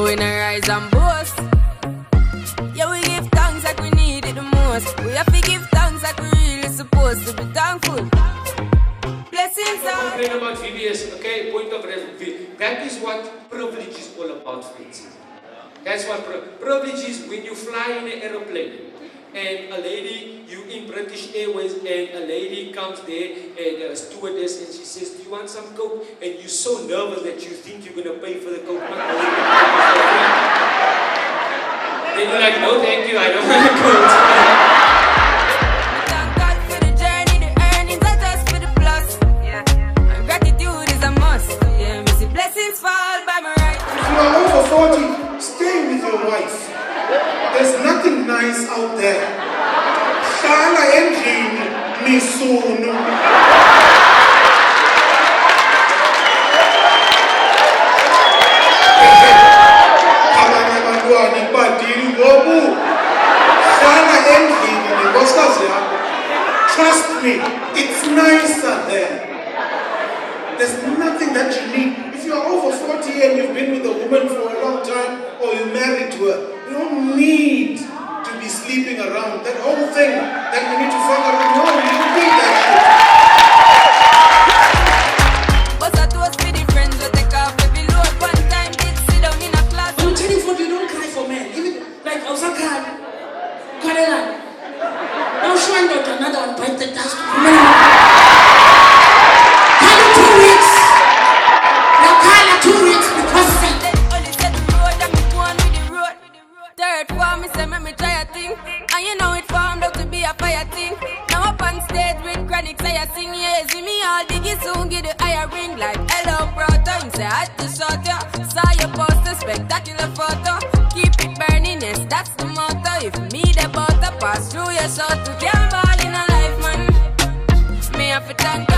we no rise and boast. Yeah, we give thanks like we need it the most. We have to give thanks like we really supposed to be thankful. Blessings are. Complain about VBS, okay? Point of reference. That is what privilege is all about, friends. That's what privilege is. When you fly in an aeroplane and a lady, you in British Airways, and a lady comes there and a stewardess and she says, do you want some Coke? And you're so nervous that you think you're going to pay for the Coke. Then you're like, no thank you, I don't want the Coke. Thank God for the journey, the earnings are just for the plus. And gratitude is a must. Yeah, me see blessings fall by my right. If you are over 40, stay with your wife. There's nothing nice out there. Shala endlini misuno. Abanye abantwana badili ngobu. Shala endlini nenkosikazi yakho. Trust me, it's nicer there. There's nothing that you need. If you're over 40 and you've been with a woman for a long time, or you're married to her, you don't need to be sleeping around. That whole thing that you need to fuck around, no, you don't need that shit. But I toast with the friends that take off every load. One time did sit down in a class. I'm telling you, you don't cry for men. Even like Osaka, Karela. Now showing out another one, but that's and you know it formed up to be a fire thing. Now up on stage with chronic, say I sing, yeah, see me all diggy soon, get the higher ring like hello, brother. Him say I had to shot ya, saw your poster, spectacular photo. Keep it burning, yes, that's the motto. If me the butter pass through your shot, to can't ball in a life, man. Me have to thank